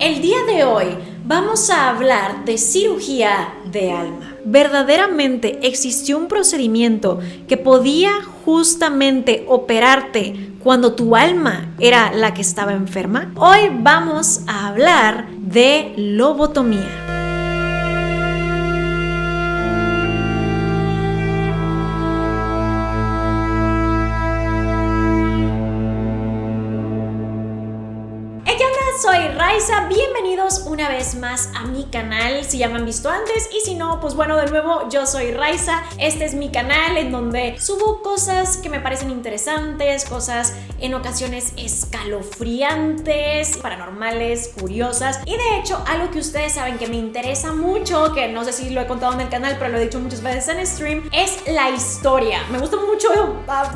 El día de hoy vamos a hablar de cirugía de alma. ¿Verdaderamente existió un procedimiento que podía justamente operarte cuando tu alma era la que estaba enferma? Hoy vamos a hablar de lobotomía. Soy Raiza, bienvenidos una vez más a mi canal, si ya me han visto antes y si no, pues bueno, de nuevo, yo soy Raiza. Este es mi canal en donde subo cosas que me parecen interesantes, cosas en ocasiones escalofriantes, paranormales, curiosas y de hecho algo que ustedes saben que me interesa mucho, que no sé si lo he contado en el canal, pero lo he dicho muchas veces en stream, es la historia. Me gusta mucho,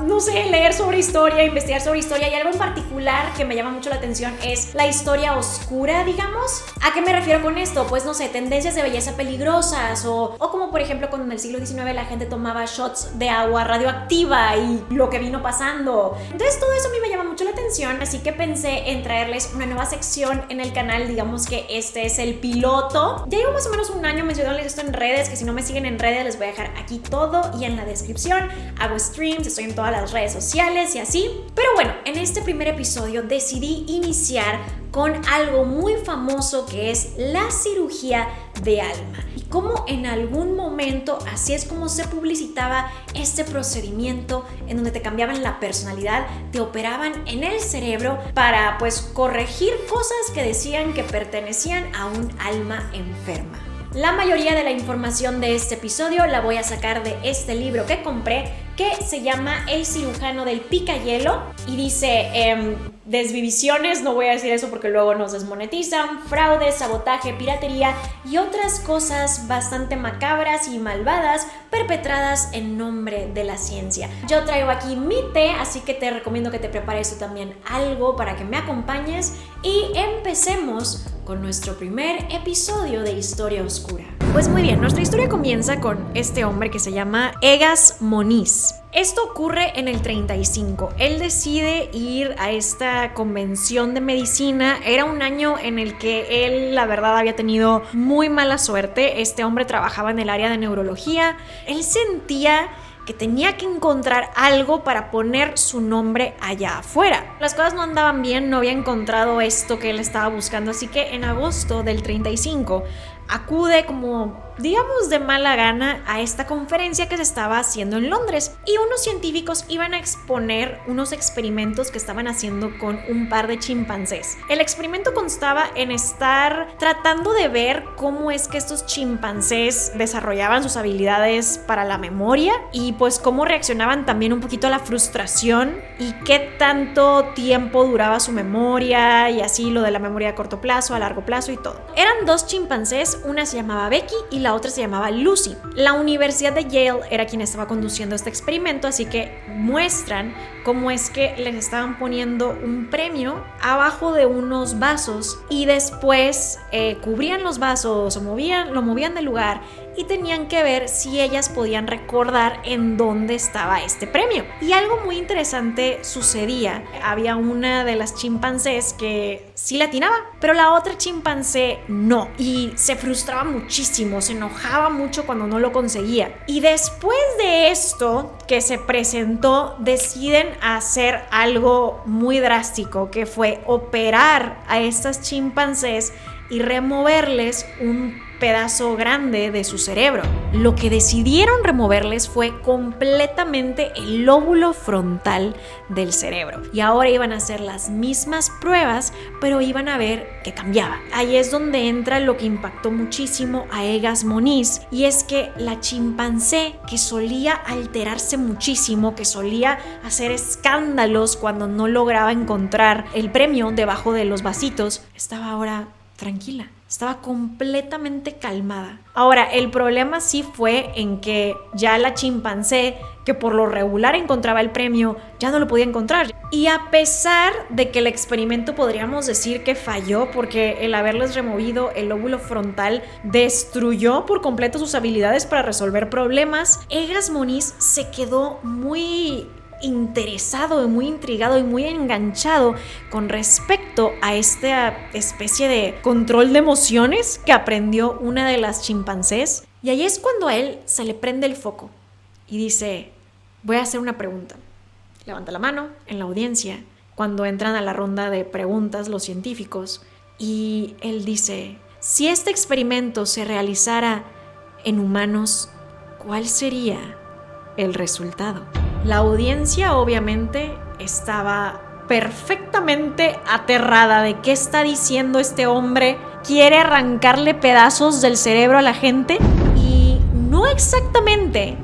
no sé, leer sobre historia, investigar sobre historia y algo en particular que me llama mucho la atención es la historia oscura, digamos. ¿A qué me refiero con esto? Pues no sé, tendencias de belleza peligrosas o como por ejemplo cuando en el siglo XIX la gente tomaba shots de agua radioactiva y lo que vino pasando. Entonces todo eso a mí me llama mucho la atención, así que pensé en traerles una nueva sección en el canal. Digamos que este es el piloto. Ya llevo más o menos un año mencionándoles esto en redes, que si no me siguen en redes les voy a dejar aquí todo y en la descripción. Hago streams, estoy en todas las redes sociales y así. Pero bueno, en este primer episodio decidí iniciar con algo muy famoso que es la cirugía de alma y cómo en algún momento así es como se publicitaba este procedimiento en donde te cambiaban la personalidad, te operaban en el cerebro para pues corregir cosas que decían que pertenecían a un alma enferma. La mayoría de la información de este episodio la voy a sacar de este libro que compré que se llama El cirujano del picayelo y dice desvivisiones, no voy a decir eso porque luego nos desmonetizan, fraude, sabotaje, piratería y otras cosas bastante macabras y malvadas perpetradas en nombre de la ciencia. Yo traigo aquí mi té, así que te recomiendo que te prepares tú también algo para que me acompañes y empecemos con nuestro primer episodio de Historia Oscura. Pues muy bien, nuestra historia comienza con este hombre que se llama Egas Moniz. Esto ocurre en el 35. Él decide ir a esta convención de medicina. Era un año en el que él, la verdad, había tenido muy mala suerte. Este hombre trabajaba en el área de neurología. Él sentía que tenía que encontrar algo para poner su nombre allá afuera. Las cosas no andaban bien, no había encontrado esto que él estaba buscando, así que en agosto del 35 acude como, digamos, de mala gana a esta conferencia que se estaba haciendo en Londres y unos científicos iban a exponer unos experimentos que estaban haciendo con un par de chimpancés. El experimento constaba en estar tratando de ver cómo es que estos chimpancés desarrollaban sus habilidades para la memoria y pues cómo reaccionaban también un poquito a la frustración y qué tanto tiempo duraba su memoria y así lo de la memoria a corto plazo, a largo plazo y todo. Eran dos chimpancés, una se llamaba Becky y la otra se llamaba Lucy. La Universidad de Yale era quien estaba conduciendo este experimento, así que muestran cómo es que les estaban poniendo un premio abajo de unos vasos y después cubrían los vasos o lo movían del lugar y tenían que ver si ellas podían recordar en dónde estaba este premio. Y algo muy interesante sucedía. Había una de las chimpancés que sí la atinaba, pero la otra chimpancé no. Y se frustraba muchísimo, se enojaba mucho cuando no lo conseguía. Y después de esto que se presentó, deciden hacer algo muy drástico, que fue operar a estas chimpancés y removerles un pedazo grande de su cerebro. Lo que decidieron removerles fue completamente el lóbulo frontal del cerebro. Y ahora iban a hacer las mismas pruebas, pero iban a ver qué cambiaba. Ahí es donde entra lo que impactó muchísimo a Egas Moniz, y es que la chimpancé, que solía alterarse muchísimo, que solía hacer escándalos cuando no lograba encontrar el premio debajo de los vasitos, estaba ahora tranquila. Estaba completamente calmada. Ahora, el problema sí fue en que ya la chimpancé, que por lo regular encontraba el premio, ya no lo podía encontrar. Y a pesar de que el experimento podríamos decir que falló, porque el haberles removido el lóbulo frontal destruyó por completo sus habilidades para resolver problemas, Egas Moniz se quedó muy interesado y muy intrigado y muy enganchado con respecto a esta especie de control de emociones que aprendió una de las chimpancés. Y ahí es cuando a él se le prende el foco y dice, voy a hacer una pregunta. Levanta la mano en la audiencia cuando entran a la ronda de preguntas los científicos y él dice, si este experimento se realizara en humanos, ¿cuál sería el resultado? La audiencia obviamente estaba perfectamente aterrada de qué está diciendo este hombre. ¿Quiere arrancarle pedazos del cerebro a la gente? Y no exactamente,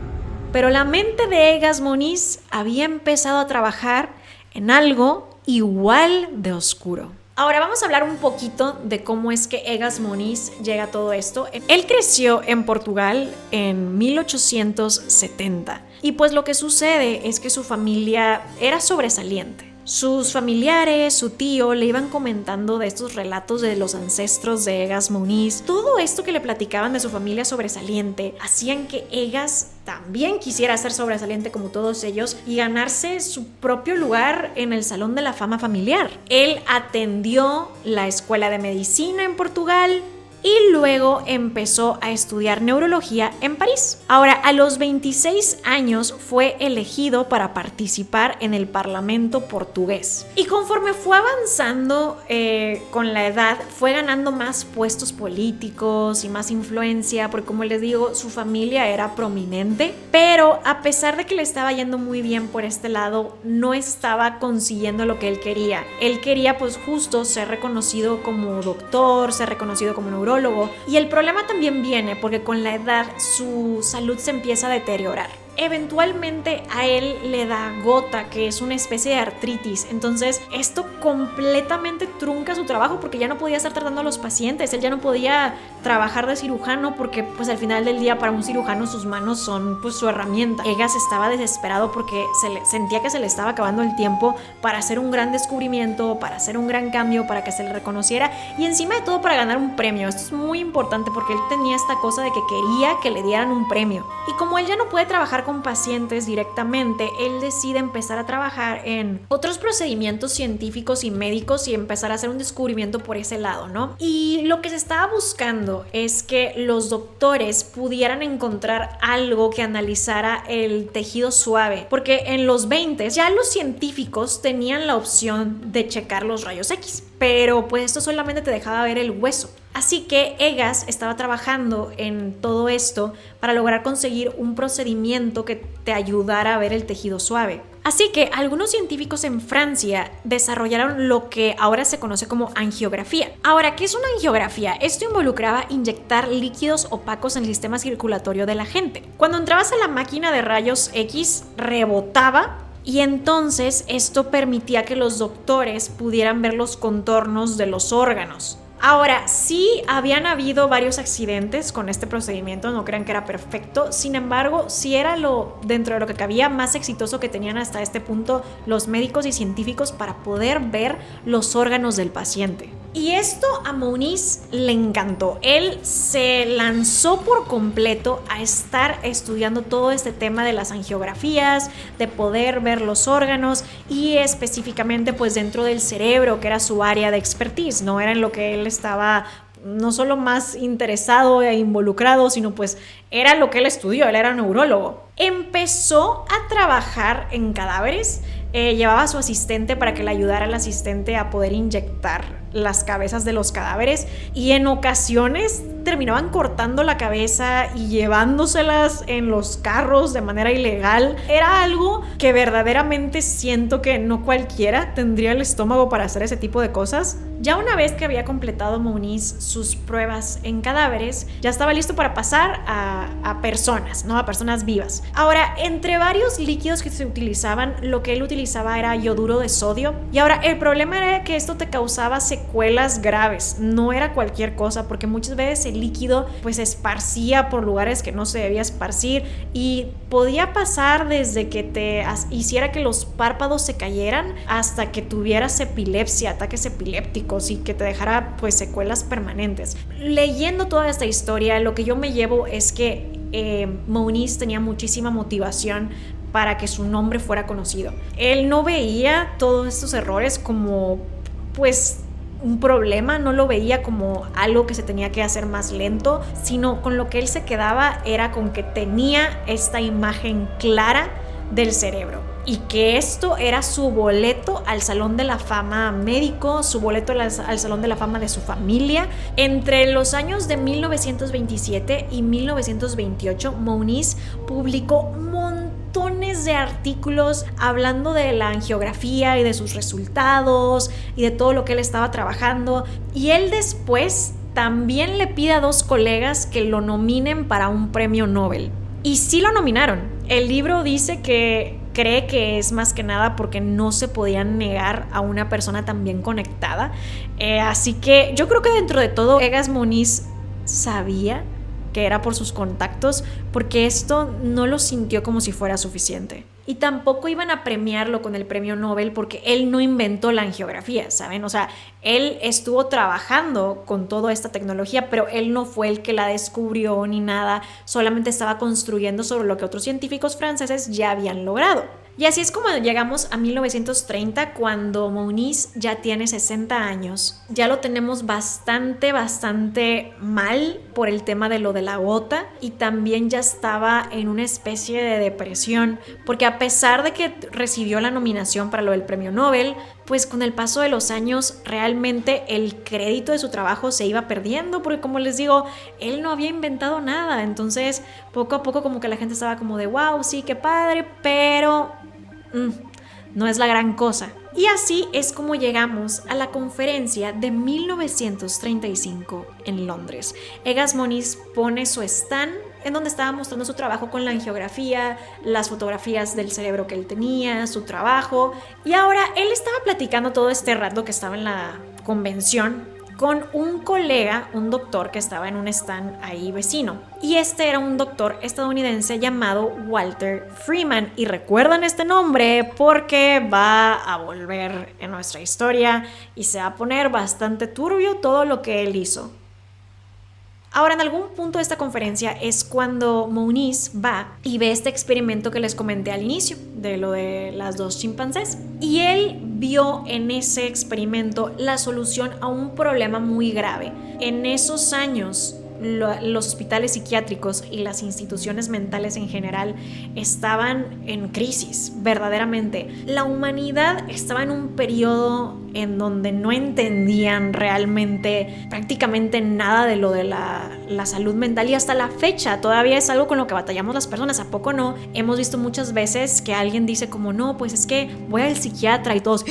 pero la mente de Egas Moniz había empezado a trabajar en algo igual de oscuro. Ahora vamos a hablar un poquito de cómo es que Egas Moniz llega a todo esto. Él creció en Portugal en 1870 y pues lo que sucede es que su familia era sobresaliente. Sus familiares, su tío, le iban comentando de estos relatos de los ancestros de Egas Moniz. Todo esto que le platicaban de su familia sobresaliente hacían que Egas también quisiera ser sobresaliente como todos ellos y ganarse su propio lugar en el Salón de la Fama familiar. Él atendió la escuela de medicina en Portugal y luego empezó a estudiar neurología en París. Ahora, a los 26 años fue elegido para participar en el Parlamento portugués. Y conforme fue avanzando con la edad, fue ganando más puestos políticos y más influencia, porque como les digo, su familia era prominente. Pero a pesar de que le estaba yendo muy bien por este lado, no estaba consiguiendo lo que él quería. Él quería pues justo ser reconocido como doctor, ser reconocido como neurólogo. Y el problema también viene porque con la edad su salud se empieza a deteriorar. Eventualmente a él le da gota, que es una especie de artritis. Entonces esto completamente trunca su trabajo porque ya no podía estar tratando a los pacientes. Él ya no podía trabajar de cirujano porque pues al final del día para un cirujano sus manos son pues su herramienta. Egas estaba desesperado porque sentía que se le estaba acabando el tiempo para hacer un gran descubrimiento, para hacer un gran cambio, para que se le reconociera y encima de todo para ganar un premio. Esto es muy importante porque él tenía esta cosa de que quería que le dieran un premio. Y como él ya no puede trabajar con pacientes directamente, él decide empezar a trabajar en otros procedimientos científicos y médicos y empezar a hacer un descubrimiento por ese lado, ¿no? Y lo que se estaba buscando es que los doctores pudieran encontrar algo que analizara el tejido suave, porque en los 20 ya los científicos tenían la opción de checar los rayos X, pero pues esto solamente te dejaba ver el hueso. Así que Egas estaba trabajando en todo esto para lograr conseguir un procedimiento que te ayudara a ver el tejido suave. Así que algunos científicos en Francia desarrollaron lo que ahora se conoce como angiografía. Ahora, ¿qué es una angiografía? Esto involucraba inyectar líquidos opacos en el sistema circulatorio de la gente. Cuando entrabas a la máquina de rayos X, rebotaba y entonces esto permitía que los doctores pudieran ver los contornos de los órganos. Ahora, sí habían habido varios accidentes con este procedimiento, no crean que era perfecto, sin embargo, sí era dentro de lo que cabía más exitoso que tenían hasta este punto los médicos y científicos para poder ver los órganos del paciente. Y esto a Moniz le encantó. Él se lanzó por completo a estar estudiando todo este tema de las angiografías, de poder ver los órganos y específicamente pues dentro del cerebro, que era su área de expertise, no era en lo que él estaba no solo más interesado e involucrado, sino pues era lo que él estudió, él era neurólogo. Empezó a trabajar en cadáveres, llevaba a su asistente para que le ayudara al asistente a poder inyectar las cabezas de los cadáveres y en ocasiones terminaban cortando la cabeza y llevándoselas en los carros de manera ilegal. Era algo que verdaderamente siento que no cualquiera tendría el estómago para hacer ese tipo de cosas. Ya una vez que había completado Moniz sus pruebas en cadáveres, ya estaba listo para pasar a personas, ¿no? A personas vivas. Ahora, entre varios líquidos que se utilizaban, lo que él utilizaba era yoduro de sodio. Y ahora, el problema era que esto te causaba secuelas graves. No era cualquier cosa, porque muchas veces el líquido pues se esparcía por lugares que no se debía esparcir y podía pasar desde que te hiciera que los párpados se cayeran hasta que tuvieras epilepsia, ataques epilépticos y que te dejara pues secuelas permanentes. Leyendo toda esta historia, lo que yo me llevo es que Moniz tenía muchísima motivación para que su nombre fuera conocido. Él no veía todos estos errores como, pues, un problema, no lo veía como algo que se tenía que hacer más lento, sino con lo que él se quedaba era con que tenía esta imagen clara del cerebro y que esto era su boleto al Salón de la Fama médico, su boleto al Salón de la Fama de su familia. Entre los años de 1927 y 1928, Moniz publicó montones de artículos hablando de la angiografía y de sus resultados y de todo lo que él estaba trabajando, y él después también le pide a 2 colegas que lo nominen para un premio Nobel, y sí lo nominaron. El libro dice que cree que es más que nada porque no se podían negar a una persona tan bien conectada, así que yo creo que dentro de todo Egas Moniz sabía que era por sus contactos, porque esto no lo sintió como si fuera suficiente. Y tampoco iban a premiarlo con el premio Nobel porque él no inventó la angiografía, ¿saben? O sea, él estuvo trabajando con toda esta tecnología, pero él no fue el que la descubrió ni nada, solamente estaba construyendo sobre lo que otros científicos franceses ya habían logrado. Y así es como llegamos a 1930, cuando Moniz ya tiene 60 años. Ya lo tenemos bastante mal por el tema de lo de la gota, y también ya estaba en una especie de depresión, porque a pesar de que recibió la nominación para lo del premio Nobel, pues con el paso de los años realmente el crédito de su trabajo se iba perdiendo, porque como les digo, él no había inventado nada. Entonces poco a poco como que la gente estaba como de wow, sí, qué padre, pero no es la gran cosa. Y así es como llegamos a la conferencia de 1935 en Londres. Egas Moniz pone su stand en donde estaba mostrando su trabajo con la angiografía, las fotografías del cerebro que él tenía, su trabajo. Y ahora él estaba platicando todo este rato que estaba en la convención con un colega, un doctor que estaba en un stand ahí vecino. Y este era un doctor estadounidense llamado Walter Freeman. Y recuerdan este nombre porque va a volver en nuestra historia y se va a poner bastante turbio todo lo que él hizo. Ahora, en algún punto de esta conferencia es cuando Moniz va y ve este experimento que les comenté al inicio, de lo de las 2 chimpancés. Y él vio en ese experimento la solución a un problema muy grave. En esos años, los hospitales psiquiátricos y las instituciones mentales en general estaban en crisis, verdaderamente. La humanidad estaba en un periodo en donde no entendían realmente prácticamente nada de lo de la salud mental, y hasta la fecha todavía es algo con lo que batallamos las personas, ¿a poco no? Hemos visto muchas veces que alguien dice como no, pues es que voy al psiquiatra, y todos,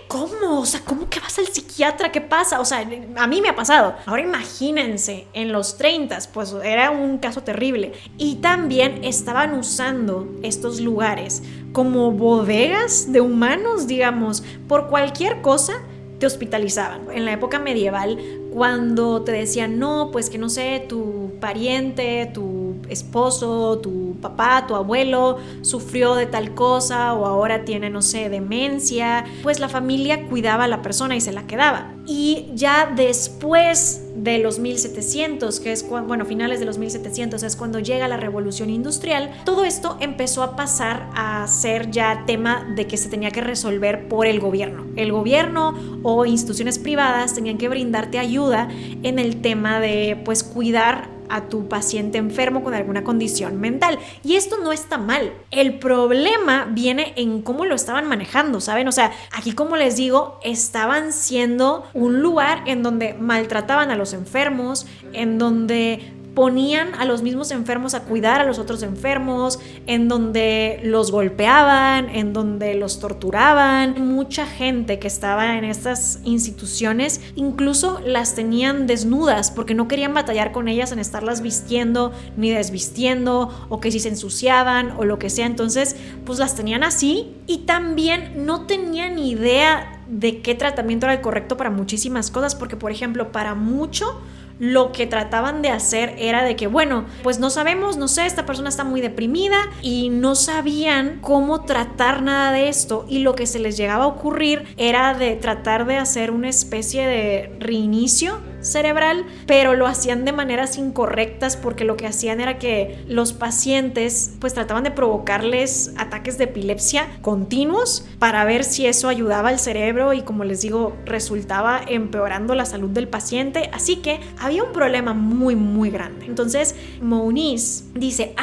¿cómo? O sea, ¿cómo que vas al psiquiatra? ¿Qué pasa? O sea, a mí me ha pasado. Ahora imagínense, en los 30, pues era un caso terrible. Y también estaban usando estos lugares como bodegas de humanos, digamos, por cualquier cosa te hospitalizaban. En la época medieval, cuando te decían, no, pues que no sé, tu pariente, tu esposo, tu papá, tu abuelo sufrió de tal cosa, o ahora tiene, no sé, demencia, pues la familia cuidaba a la persona y se la quedaba. Y ya después de los 1700, que es finales de los 1700, es cuando llega la revolución industrial, todo esto empezó a pasar a ser ya tema de que se tenía que resolver por el gobierno. El gobierno o instituciones privadas tenían que brindarte ayuda en el tema de, pues, cuidar a tu paciente enfermo con alguna condición mental. Y esto no está mal. El problema viene en cómo lo estaban manejando, ¿saben? O sea, aquí, como les digo, estaban siendo un lugar en donde maltrataban a los enfermos, en donde ponían a los mismos enfermos a cuidar a los otros enfermos, en donde los golpeaban, en donde los torturaban. Mucha gente que estaba en estas instituciones incluso las tenían desnudas porque no querían batallar con ellas en estarlas vistiendo ni desvistiendo, o que si se ensuciaban o lo que sea. Entonces, pues las tenían así, y también no tenían idea de qué tratamiento era el correcto para muchísimas cosas, porque, por ejemplo, para mucho lo que trataban de hacer era de que, bueno, pues no sabemos, no sé, esta persona está muy deprimida, y no sabían cómo tratar nada de esto, y lo que se les llegaba a ocurrir era de tratar de hacer una especie de reinicio cerebral, pero lo hacían de maneras incorrectas porque lo que hacían era que los pacientes pues trataban de provocarles ataques de epilepsia continuos para ver si eso ayudaba al cerebro y, como les digo, resultaba empeorando la salud del paciente. Así que había un problema muy muy grande. Entonces Moniz dice,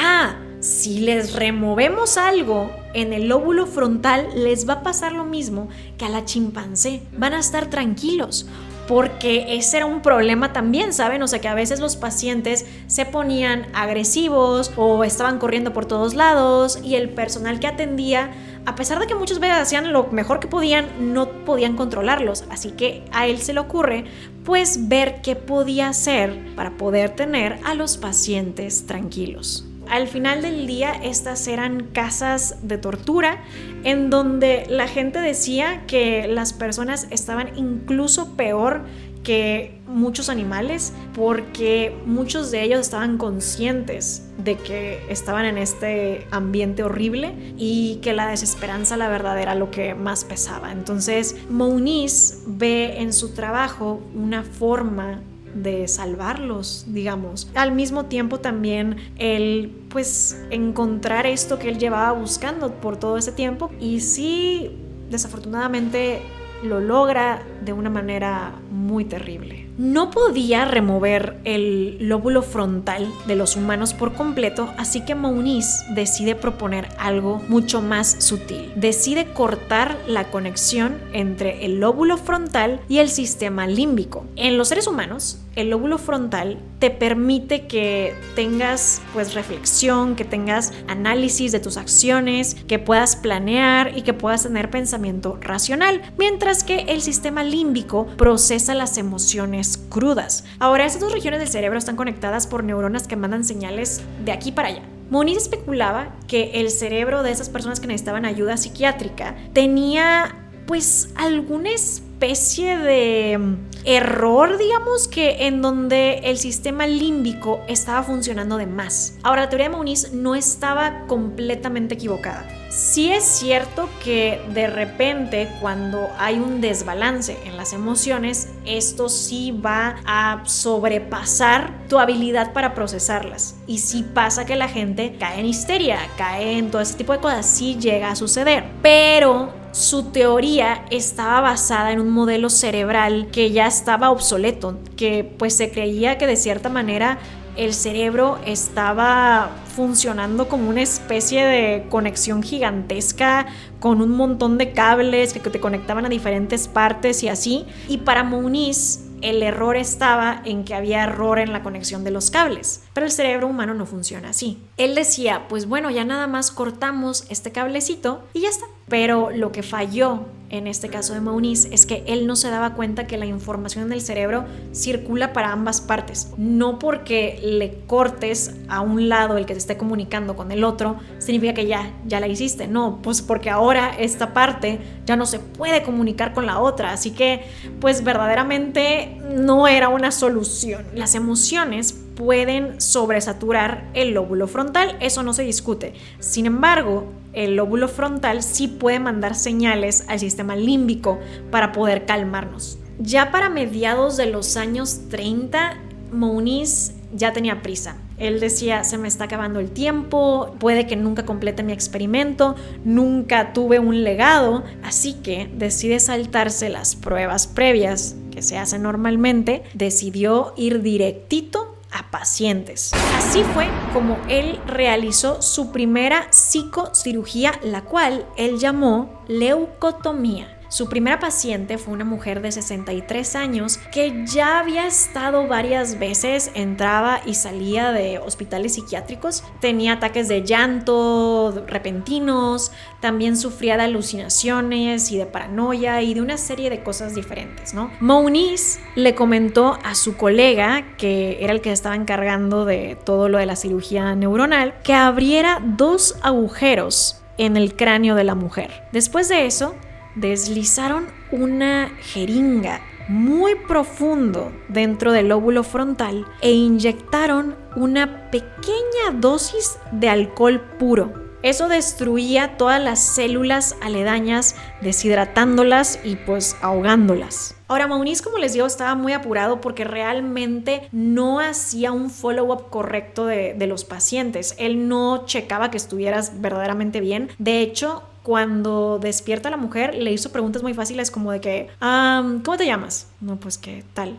si les removemos algo en el lóbulo frontal, les va a pasar lo mismo que a la chimpancé. Van a estar tranquilos, porque ese era un problema también, ¿saben? O sea, que a veces los pacientes se ponían agresivos o estaban corriendo por todos lados, y el personal que atendía, a pesar de que muchas veces hacían lo mejor que podían, no podían controlarlos. Así que a él se le ocurre pues ver qué podía hacer para poder tener a los pacientes tranquilos. Al final del día, estas eran casas de tortura en donde la gente decía que las personas estaban incluso peor que muchos animales, porque muchos de ellos estaban conscientes de que estaban en este ambiente horrible y que la desesperanza, la verdad, era lo que más pesaba. Entonces Moniz ve en su trabajo una forma de salvarlos, digamos. Al mismo tiempo también él pues encontrar esto que él llevaba buscando por todo ese tiempo, y sí, desafortunadamente lo logra de una manera muy terrible. No podía remover el lóbulo frontal de los humanos por completo, así que Moniz decide proponer algo mucho más sutil. Decide cortar la conexión entre el lóbulo frontal y el sistema límbico. En los seres humanos, el lóbulo frontal te permite que tengas pues reflexión, que tengas análisis de tus acciones, que puedas planear y que puedas tener pensamiento racional, mientras que el sistema límbico procesa las emociones crudas. Ahora, estas dos regiones del cerebro están conectadas por neuronas que mandan señales de aquí para allá. Moniz especulaba que el cerebro de esas personas que necesitaban ayuda psiquiátrica tenía pues alguna especie de error, digamos, que en donde el sistema límbico estaba funcionando de más. Ahora, la teoría de Moniz no estaba completamente equivocada. Sí es cierto que de repente, cuando hay un desbalance en las emociones, esto sí va a sobrepasar tu habilidad para procesarlas. Y sí pasa que la gente cae en histeria, cae en todo ese tipo de cosas, sí llega a suceder. Pero su teoría estaba basada en un modelo cerebral que ya estaba obsoleto, que pues se creía que de cierta manera el cerebro estaba funcionando como una especie de conexión gigantesca con un montón de cables que te conectaban a diferentes partes y así. Y para Moniz, el error estaba en que había error en la conexión de los cables, pero el cerebro humano no funciona así. Él decía, pues bueno, ya nada más cortamos este cablecito y ya está. Pero lo que falló en este caso de Moniz es que él no se daba cuenta que la información en el cerebro circula para ambas partes. No porque le cortes a un lado el que te esté comunicando con el otro significa que ya la hiciste. No, pues porque ahora esta parte ya no se puede comunicar con la otra. Así que pues verdaderamente no era una solución. Las emociones pueden sobresaturar el lóbulo frontal, eso no se discute. Sin embargo, el lóbulo frontal sí puede mandar señales al sistema límbico para poder calmarnos. Ya para mediados de los años 30, Moniz ya tenía prisa. Él decía, se me está acabando el tiempo, puede que nunca complete mi experimento, nunca tuve un legado, así que decide saltarse las pruebas previas que se hacen normalmente, decidió ir directito a pacientes. Así fue como él realizó su primera psicocirugía, la cual él llamó leucotomía. Su primera paciente fue una mujer de 63 años que ya había estado varias veces, entraba y salía de hospitales psiquiátricos, tenía ataques de llanto repentinos, también sufría de alucinaciones y de paranoia y de una serie de cosas diferentes, ¿no? Moniz le comentó a su colega, que era el que estaba encargando de todo lo de la cirugía neuronal, que abriera 2 agujeros en el cráneo de la mujer. Después de eso, deslizaron una jeringa muy profundo dentro del lóbulo frontal e inyectaron una pequeña dosis de alcohol puro. Eso destruía todas las células aledañas, deshidratándolas y pues ahogándolas. Ahora, Moniz, como les digo, estaba muy apurado porque realmente no hacía un follow-up correcto de los pacientes. Él no checaba que estuvieras verdaderamente bien. De hecho, cuando despierta la mujer, le hizo preguntas muy fáciles como de que, ¿cómo te llamas? No, pues, ¿qué tal?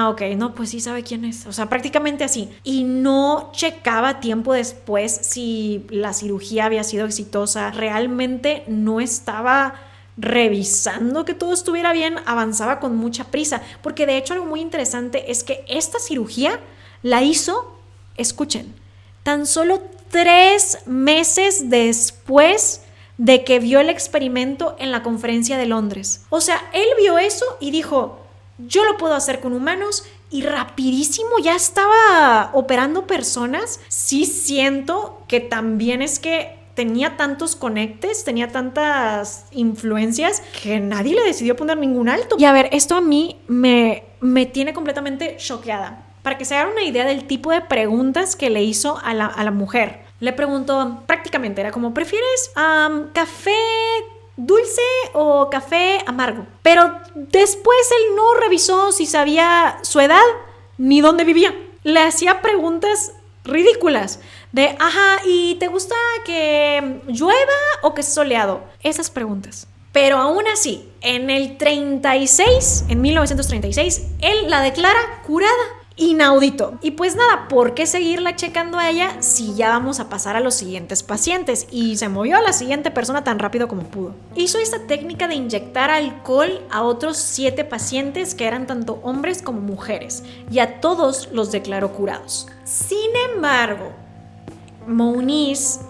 Ok, no, pues sí sabe quién es. O sea, prácticamente así. Y no checaba tiempo después si la cirugía había sido exitosa. Realmente no estaba revisando que todo estuviera bien, avanzaba con mucha prisa. Porque de hecho algo muy interesante es que esta cirugía la hizo, escuchen, tan solo 3 meses después de que vio el experimento en la conferencia de Londres. O sea, él vio eso y dijo, yo lo puedo hacer con humanos, y rapidísimo ya estaba operando personas. Sí siento que también es que tenía tantos conectes, tenía tantas influencias que nadie le decidió poner ningún alto. Y a ver, esto a mí me tiene completamente choqueada. Para que se hagan una idea del tipo de preguntas que le hizo a la mujer. Le preguntó, prácticamente era como, ¿prefieres café dulce o café amargo? Pero después él no revisó si sabía su edad ni dónde vivía. Le hacía preguntas ridículas de, ¿y te gusta que llueva o que sea soleado? Esas preguntas. Pero aún así, en el 1936, él la declara curada. Inaudito. Y pues nada, ¿por qué seguirla checando a ella si ya vamos a pasar a los siguientes pacientes? Y se movió a la siguiente persona tan rápido como pudo. Hizo esta técnica de inyectar alcohol a otros 7 pacientes que eran tanto hombres como mujeres, y a todos los declaró curados. Sin embargo, Moniz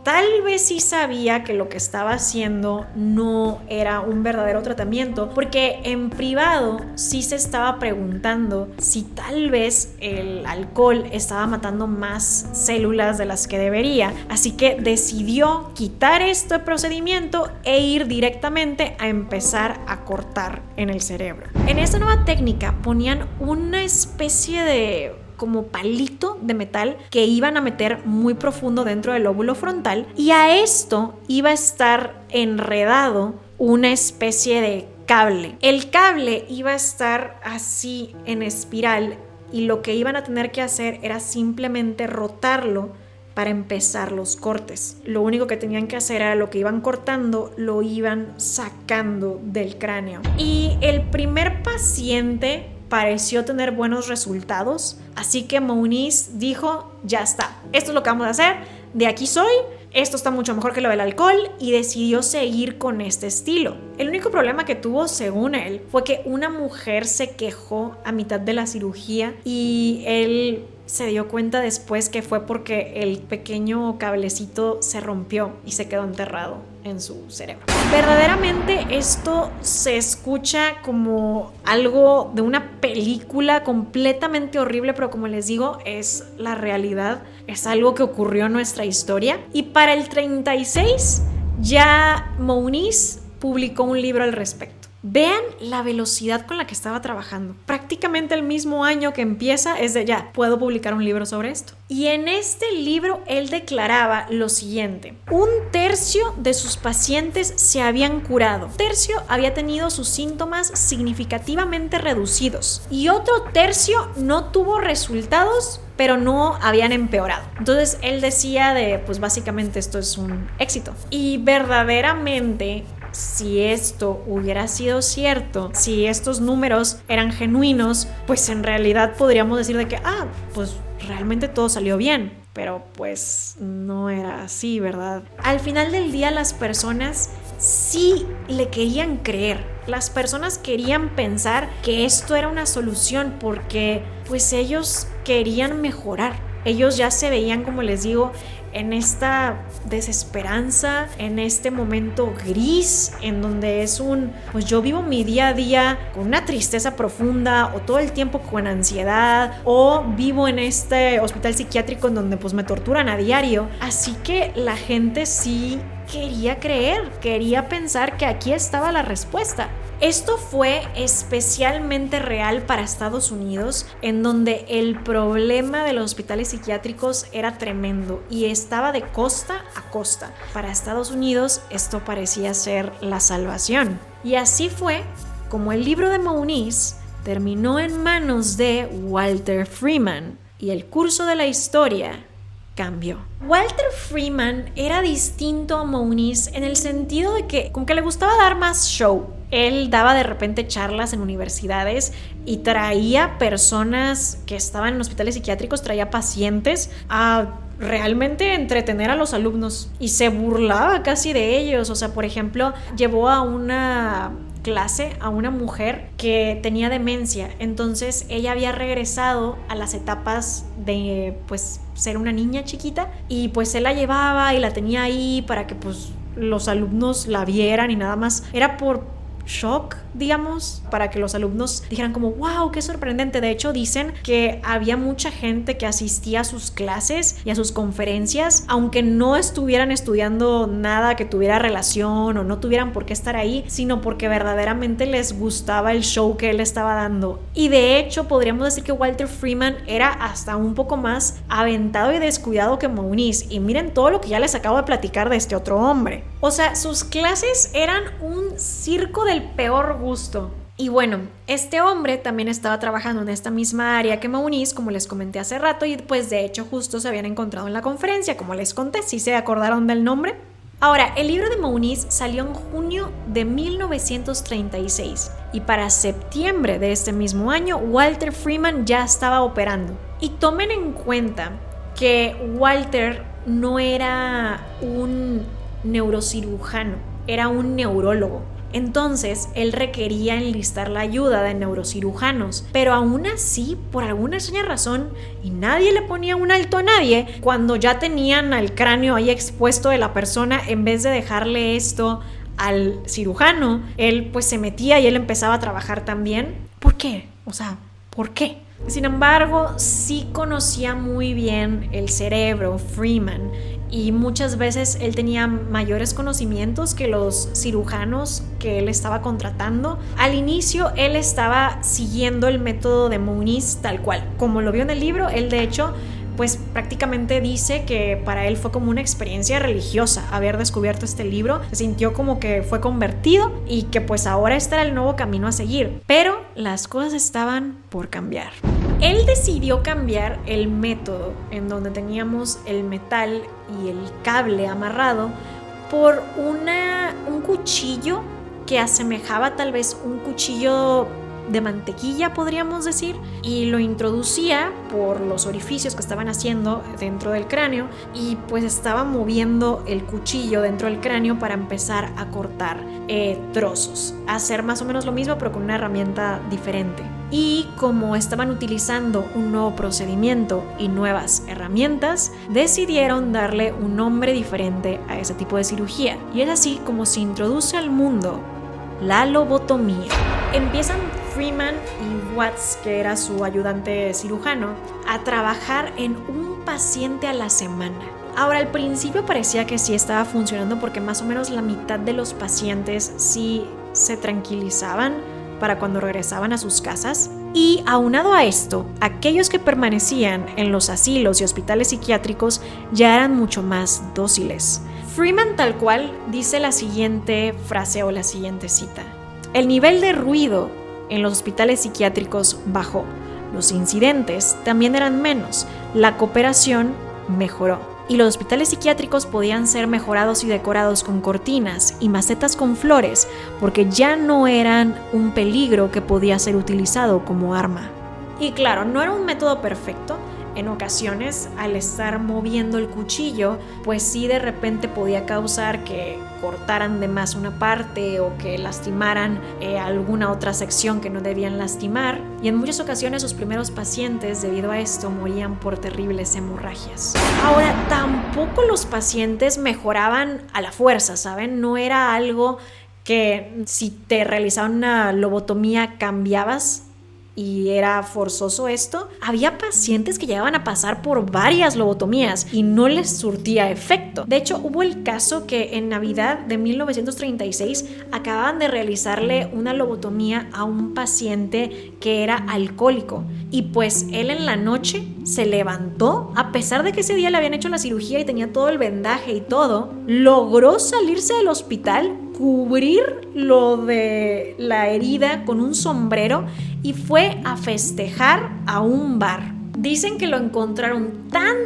tal vez sí sabía que lo que estaba haciendo no era un verdadero tratamiento, porque en privado sí se estaba preguntando si tal vez el alcohol estaba matando más células de las que debería, así que decidió quitar este procedimiento e ir directamente a empezar a cortar en el cerebro. En esta nueva técnica ponían una especie de como palito de metal que iban a meter muy profundo dentro del lóbulo frontal, y a esto iba a estar enredado una especie de cable. El cable iba a estar así en espiral, y lo que iban a tener que hacer era simplemente rotarlo para empezar los cortes. Lo único que tenían que hacer era lo que iban cortando, lo iban sacando del cráneo. Y el primer paciente pareció tener buenos resultados, así que Moniz dijo, ya está, esto es lo que vamos a hacer, de aquí soy, esto está mucho mejor que lo del alcohol, y decidió seguir con este estilo. El único problema que tuvo, según él, fue que una mujer se quejó a mitad de la cirugía, y él se dio cuenta después que fue porque el pequeño cablecito se rompió y se quedó enterrado en su cerebro. Verdaderamente esto se escucha como algo de una película completamente horrible, pero como les digo, es la realidad, es algo que ocurrió en nuestra historia. Y para el 36 ya Moniz publicó un libro al respecto. Vean la velocidad con la que estaba trabajando. Prácticamente el mismo año que empieza es de ya, puedo publicar un libro sobre esto. Y en este libro él declaraba lo siguiente: 1/3 de sus pacientes se habían curado, 1/3 había tenido sus síntomas significativamente reducidos, y otro 1/3 no tuvo resultados, pero no habían empeorado. Entonces él decía pues básicamente esto es un éxito. Y verdaderamente, si esto hubiera sido cierto, si estos números eran genuinos, pues en realidad podríamos decir de que, pues realmente todo salió bien. Pero pues no era así, ¿verdad? Al final del día las personas sí le querían creer. Las personas querían pensar que esto era una solución porque pues ellos querían mejorar. Ellos ya se veían, como les digo, en esta desesperanza, en este momento gris, en donde pues yo vivo mi día a día con una tristeza profunda, o todo el tiempo con ansiedad, o vivo en este hospital psiquiátrico en donde pues me torturan a diario. Así que la gente sí quería creer, quería pensar que aquí estaba la respuesta. Esto fue especialmente real para Estados Unidos, en donde el problema de los hospitales psiquiátricos era tremendo y estaba de costa a costa. Para Estados Unidos esto parecía ser la salvación. Y así fue como el libro de Moniz terminó en manos de Walter Freeman y el curso de la historia cambió. Walter Freeman era distinto a Moniz en el sentido de que como que le gustaba dar más show. Él daba de repente charlas en universidades y traía personas que estaban en hospitales psiquiátricos, traía pacientes a realmente entretener a los alumnos y se burlaba casi de ellos. O sea, por ejemplo, llevó a una clase a una mujer que tenía demencia, entonces ella había regresado a las etapas de pues ser una niña chiquita y pues él la llevaba y la tenía ahí para que pues los alumnos la vieran y nada más era por shock, digamos, para que los alumnos dijeran como wow, qué sorprendente. De hecho dicen que había mucha gente que asistía a sus clases y a sus conferencias aunque no estuvieran estudiando nada que tuviera relación o no tuvieran por qué estar ahí, sino porque verdaderamente les gustaba el show que él estaba dando. Y de hecho podríamos decir que Walter Freeman era hasta un poco más aventado y descuidado que Moniz, y miren todo lo que ya les acabo de platicar de este otro hombre. O sea, sus clases eran un circo del peor gusto. Y bueno, este hombre también estaba trabajando en esta misma área que Moniz, como les comenté hace rato, y pues de hecho justo se habían encontrado en la conferencia, como les conté. ¿Sí se acordaron del nombre? Ahora, el libro de Moniz salió en junio de 1936 y para septiembre de este mismo año Walter Freeman ya estaba operando. Y tomen en cuenta que Walter no era un neurocirujano, era un neurólogo. Entonces, él requería enlistar la ayuda de neurocirujanos, pero aún así, por alguna extraña razón, y nadie le ponía un alto a nadie, cuando ya tenían al cráneo ahí expuesto de la persona, en vez de dejarle esto al cirujano, él pues se metía y él empezaba a trabajar también. ¿Por qué? O sea, ¿por qué? Sin embargo, sí conocía muy bien el cerebro Freeman y muchas veces él tenía mayores conocimientos que los cirujanos que él estaba contratando. Al inicio él estaba siguiendo el método de Moniz tal cual, como lo vio en el libro. Él de hecho pues prácticamente dice que para él fue como una experiencia religiosa haber descubierto este libro, se sintió como que fue convertido y que pues ahora este era el nuevo camino a seguir, pero las cosas estaban por cambiar. Él decidió cambiar el método en donde teníamos el metal y el cable amarrado por un cuchillo que asemejaba tal vez un cuchillo de mantequilla, podríamos decir, y lo introducía por los orificios que estaban haciendo dentro del cráneo y pues estaba moviendo el cuchillo dentro del cráneo para empezar a cortar trozos, hacer más o menos lo mismo pero con una herramienta diferente. Y como estaban utilizando un nuevo procedimiento y nuevas herramientas, decidieron darle un nombre diferente a ese tipo de cirugía, y es así como se introduce al mundo la lobotomía. Empiezan Freeman y Watts, que era su ayudante cirujano, a trabajar en un paciente a la semana. Ahora, al principio parecía que sí estaba funcionando porque más o menos la mitad de los pacientes sí se tranquilizaban para cuando regresaban a sus casas. Y aunado a esto, aquellos que permanecían en los asilos y hospitales psiquiátricos ya eran mucho más dóciles. Freeman tal cual dice la siguiente frase o la siguiente cita: el nivel de ruido en los hospitales psiquiátricos bajó, los incidentes también eran menos, la cooperación mejoró y los hospitales psiquiátricos podían ser mejorados y decorados con cortinas y macetas con flores porque ya no eran un peligro que podía ser utilizado como arma. Y claro, no era un método perfecto. En ocasiones, al estar moviendo el cuchillo, pues sí de repente podía causar que cortaran de más una parte o que lastimaran alguna otra sección que no debían lastimar. Y en muchas ocasiones los primeros pacientes, debido a esto, morían por terribles hemorragias. Ahora, tampoco los pacientes mejoraban a la fuerza, ¿saben? No era algo que si te realizaban una lobotomía cambiabas y era forzoso esto, había pacientes que llegaban a pasar por varias lobotomías y no les surtía efecto. De hecho, hubo el caso que en Navidad de 1936 acababan de realizarle una lobotomía a un paciente que era alcohólico y pues él en la noche se levantó, a pesar de que ese día le habían hecho la cirugía y tenía todo el vendaje y todo, logró salirse del hospital, cubrir lo de la herida con un sombrero y fue a festejar a un bar. Dicen que lo encontraron tan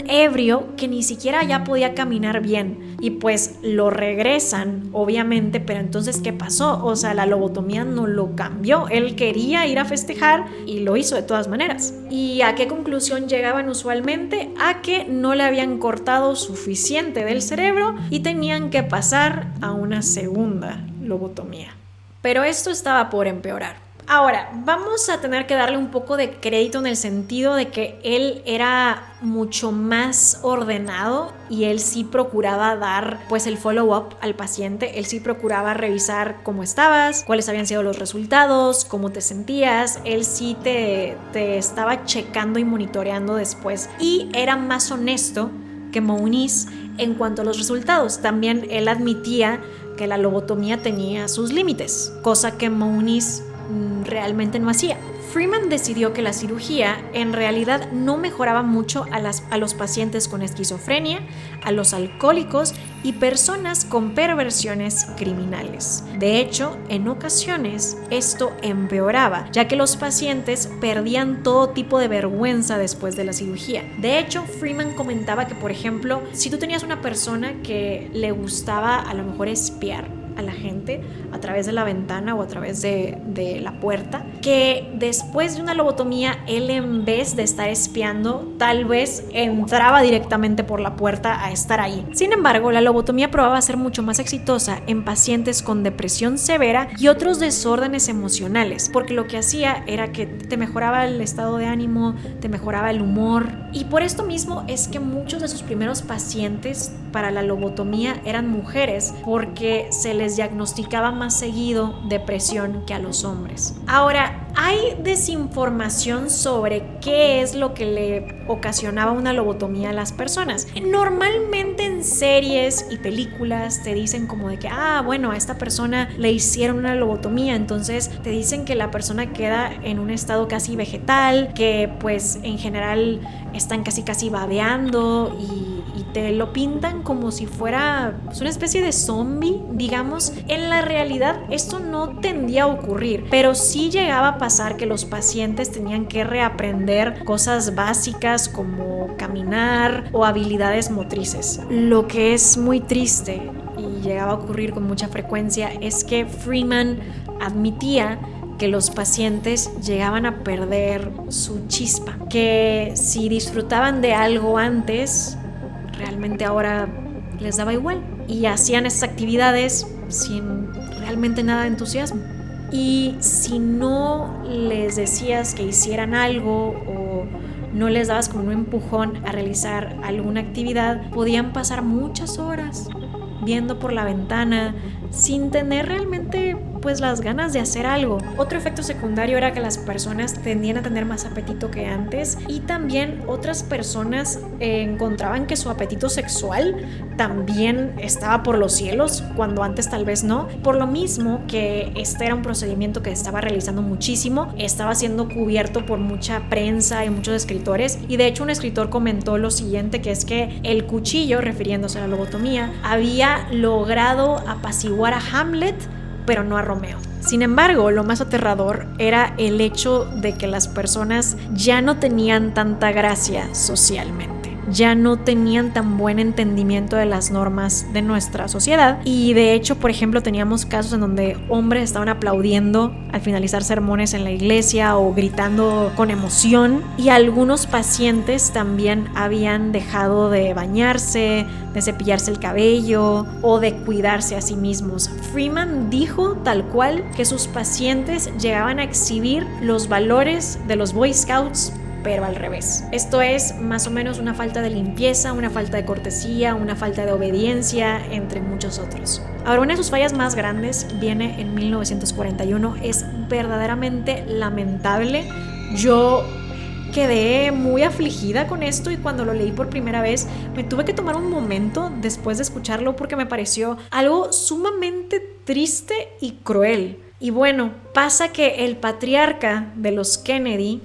ebrio que ni siquiera ya podía caminar bien y pues lo regresan, obviamente, pero entonces ¿qué pasó? O sea, la lobotomía no lo cambió, él quería ir a festejar y lo hizo de todas maneras. ¿Y a qué conclusión llegaban usualmente? A que no le habían cortado suficiente del cerebro y tenían que pasar a una segunda lobotomía. Pero esto estaba por empeorar. Ahora, vamos a tener que darle un poco de crédito en el sentido de que él era mucho más ordenado y él sí procuraba dar pues el follow-up al paciente, él sí procuraba revisar cómo estabas, cuáles habían sido los resultados, cómo te sentías, él sí te estaba checando y monitoreando después y era más honesto que Moniz en cuanto a los resultados. También él admitía que la lobotomía tenía sus límites, cosa que Moniz realmente no hacía. Freeman decidió que la cirugía en realidad no mejoraba mucho a los pacientes con esquizofrenia, a los alcohólicos y personas con perversiones criminales. De hecho, en ocasiones esto empeoraba, ya que los pacientes perdían todo tipo de vergüenza después de la cirugía. De hecho, Freeman comentaba que, por ejemplo, si tú tenías una persona que le gustaba a lo mejor espiar a la gente a través de la ventana o a través de la puerta, que después de una lobotomía él, en vez de estar espiando, tal vez entraba directamente por la puerta a estar ahí. Sin embargo, la lobotomía probaba ser mucho más exitosa en pacientes con depresión severa y otros desórdenes emocionales, porque lo que hacía era que te mejoraba el estado de ánimo, te mejoraba el humor, y por esto mismo es que muchos de sus primeros pacientes para la lobotomía eran mujeres, porque se les diagnosticaba más seguido depresión que a los hombres. Ahora, hay desinformación sobre qué es lo que le ocasionaba una lobotomía a las personas. Normalmente en series y películas te dicen como de que, bueno, a esta persona le hicieron una lobotomía, entonces te dicen que la persona queda en un estado casi vegetal, que pues en general están casi babeando y te lo pintan como si fuera pues, una especie de zombie, digamos. En la realidad esto no tendía a ocurrir, pero sí llegaba a pasar que los pacientes tenían que reaprender cosas básicas como caminar o habilidades motrices. Lo que es muy triste y llegaba a ocurrir con mucha frecuencia es que Freeman admitía que los pacientes llegaban a perder su chispa, que si disfrutaban de algo antes, realmente ahora les daba igual y hacían esas actividades sin realmente nada de entusiasmo. Y si no les decías que hicieran algo o no les dabas como un empujón a realizar alguna actividad, podían pasar muchas horas viendo por la ventana sin tener realmente pues las ganas de hacer algo. Otro efecto secundario era que las personas tendían a tener más apetito que antes y también otras personas encontraban que su apetito sexual también estaba por los cielos cuando antes tal vez no, por lo mismo que este era un procedimiento que estaba realizando muchísimo, estaba siendo cubierto por mucha prensa y muchos escritores, y de hecho un escritor comentó lo siguiente, que es que el cuchillo, refiriéndose a la lobotomía, había logrado apaciguar a Hamlet pero no a Romeo. Sin embargo, lo más aterrador era el hecho de que las personas ya no tenían tanta gracia socialmente, ya no tenían tan buen entendimiento de las normas de nuestra sociedad, y de hecho, por ejemplo, teníamos casos en donde hombres estaban aplaudiendo al finalizar sermones en la iglesia o gritando con emoción, y algunos pacientes también habían dejado de bañarse, de cepillarse el cabello o de cuidarse a sí mismos. Freeman dijo tal cual que sus pacientes llegaban a exhibir los valores de los Boy Scouts pero al revés. Esto es más o menos una falta de limpieza, una falta de cortesía, una falta de obediencia, entre muchos otros. Ahora, una de sus fallas más grandes viene en 1941. Es verdaderamente lamentable. Yo quedé muy afligida con esto y cuando lo leí por primera vez me tuve que tomar un momento después de escucharlo porque me pareció algo sumamente triste y cruel. Y bueno, pasa que el patriarca de los Kennedy,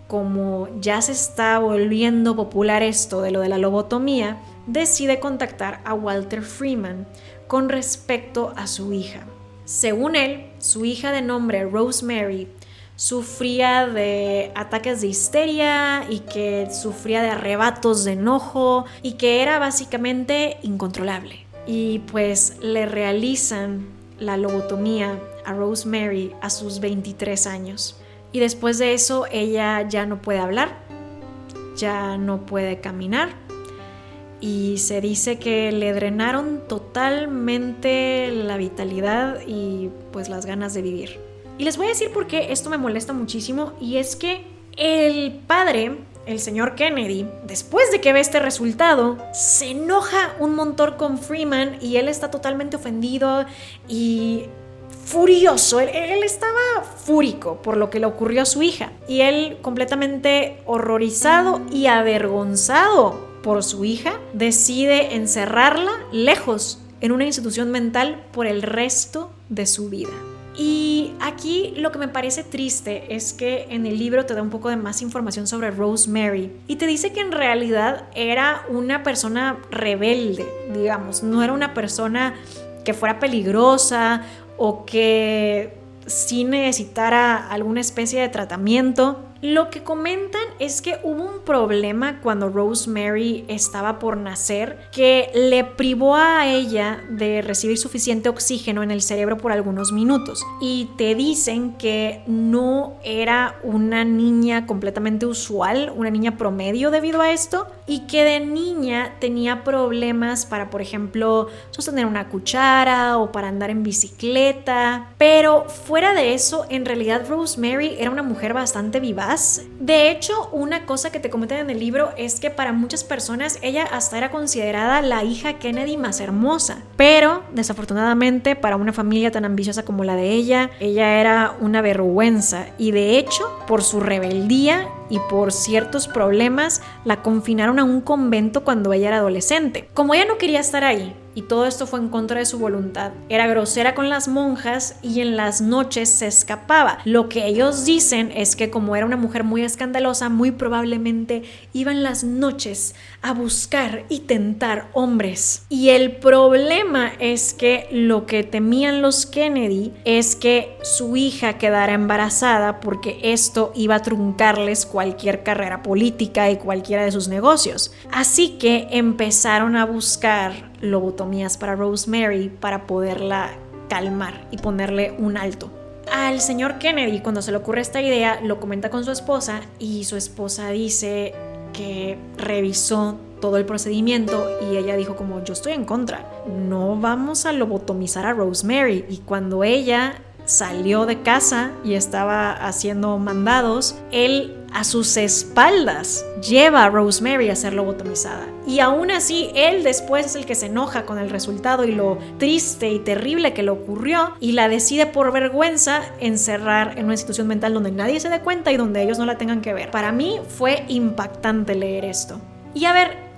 como ya se está volviendo popular esto de lo de la lobotomía, decide contactar a Walter Freeman con respecto a su hija. Según él, su hija de nombre Rosemary sufría de ataques de histeria y que sufría de arrebatos de enojo y que era básicamente incontrolable. Y pues le realizan la lobotomía a Rosemary a sus 23 años. Y después de eso ella ya no puede hablar, ya no puede caminar y se dice que le drenaron totalmente la vitalidad y pues las ganas de vivir. Y les voy a decir por qué esto me molesta muchísimo, y es que el padre, el señor Kennedy, después de que ve este resultado, se enoja un montón con Freeman y él está totalmente ofendido y furioso. Él estaba fúrico por lo que le ocurrió a su hija y él, completamente horrorizado y avergonzado por su hija, decide encerrarla lejos en una institución mental por el resto de su vida. Y aquí lo que me parece triste es que en el libro te da un poco de más información sobre Rosemary y te dice que en realidad era una persona rebelde, digamos, no era una persona que fuera peligrosa o que sí necesitara alguna especie de tratamiento. Lo que comentan es que hubo un problema cuando Rosemary estaba por nacer que le privó a ella de recibir suficiente oxígeno en el cerebro por algunos minutos, y te dicen que no era una niña completamente usual, una niña promedio debido a esto, y que de niña tenía problemas para, por ejemplo, sostener una cuchara o para andar en bicicleta. Pero fuera de eso, en realidad Rosemary era una mujer bastante vivaz. De hecho, una cosa que te comentan en el libro es que para muchas personas ella hasta era considerada la hija Kennedy más hermosa, pero desafortunadamente para una familia tan ambiciosa como la de ella era una vergüenza, y de hecho por su rebeldía y por ciertos problemas la confinaron a un convento cuando ella era adolescente. Como ella no quería estar ahí y todo esto fue en contra de su voluntad, era grosera con las monjas y en las noches se escapaba. Lo que ellos dicen es que como era una mujer muy escandalosa, muy probablemente iba en las noches a buscar y tentar hombres. Y el problema es que lo que temían los Kennedy es que su hija quedara embarazada, porque esto iba a truncarles cualquier carrera política y cualquiera de sus negocios. Así que empezaron a buscar lobotomías para Rosemary para poderla calmar y ponerle un alto. Al señor Kennedy, cuando se le ocurre esta idea, lo comenta con su esposa y su esposa dice que revisó todo el procedimiento y ella dijo como: yo estoy en contra, no vamos a lobotomizar a Rosemary. Y cuando ella salió de casa y estaba haciendo mandados, él a sus espaldas lleva a Rosemary a ser lobotomizada. Y aún así, él después es el que se enoja con el resultado y lo triste y terrible que le ocurrió, y la decide por vergüenza encerrar en una institución mental donde nadie se dé cuenta y donde ellos no la tengan que ver. Para mí fue impactante leer esto. Y a ver,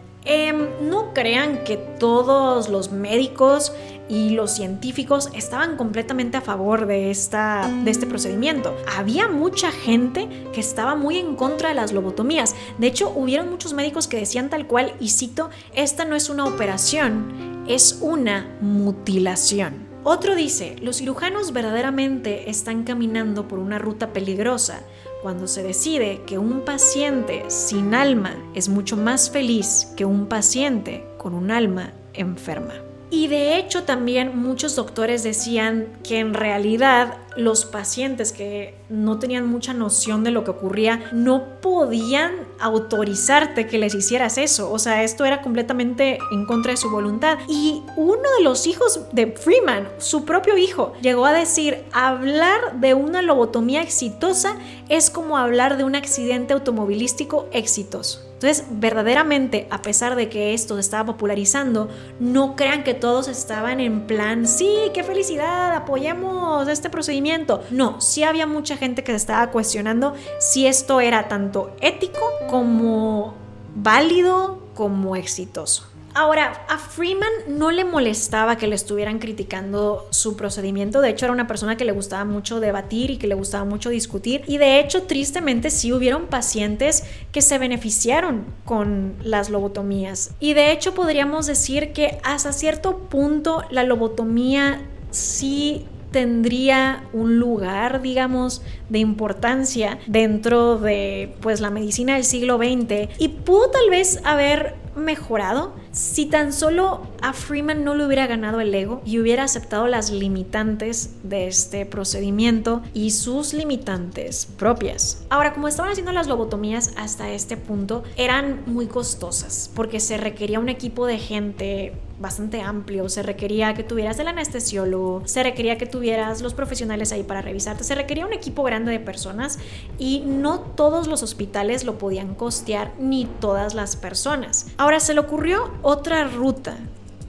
no crean que todos los médicos y los científicos estaban completamente a favor de este procedimiento. Había mucha gente que estaba muy en contra de las lobotomías. De hecho, hubieron muchos médicos que decían tal cual, y cito: esta no es una operación, es una mutilación. Otro dice: los cirujanos verdaderamente están caminando por una ruta peligrosa cuando se decide que un paciente sin alma es mucho más feliz que un paciente con un alma enferma. Y de hecho también muchos doctores decían que en realidad los pacientes que no tenían mucha noción de lo que ocurría no podían autorizarte que les hicieras eso. O sea, esto era completamente en contra de su voluntad. Y uno de los hijos de Freeman, su propio hijo, llegó a decir: hablar de una lobotomía exitosa es como hablar de un accidente automovilístico exitoso. Entonces, verdaderamente, a pesar de que esto se estaba popularizando, no crean que todos estaban en plan, sí, qué felicidad, apoyemos este procedimiento. No, sí había mucha gente que se estaba cuestionando si esto era tanto ético como válido como exitoso. Ahora, a Freeman no le molestaba que le estuvieran criticando su procedimiento. De hecho, era una persona que le gustaba mucho debatir y que le gustaba mucho discutir. Y de hecho, tristemente, sí hubieron pacientes que se beneficiaron con las lobotomías. Y de hecho, podríamos decir que hasta cierto punto la lobotomía sí tendría un lugar, digamos, de importancia dentro de pues la medicina del siglo XX y pudo tal vez haber mejorado si tan solo a Freeman no le hubiera ganado el ego y hubiera aceptado las limitantes de este procedimiento y sus limitantes propias. Ahora, como estaban haciendo las lobotomías hasta este punto, eran muy costosas porque se requería un equipo de gente bastante amplio, se requería que tuvieras el anestesiólogo, se requería que tuvieras los profesionales ahí para revisarte, se requería un equipo grande de personas y no todos los hospitales lo podían costear ni todas las personas. Ahora se le ocurrió otra ruta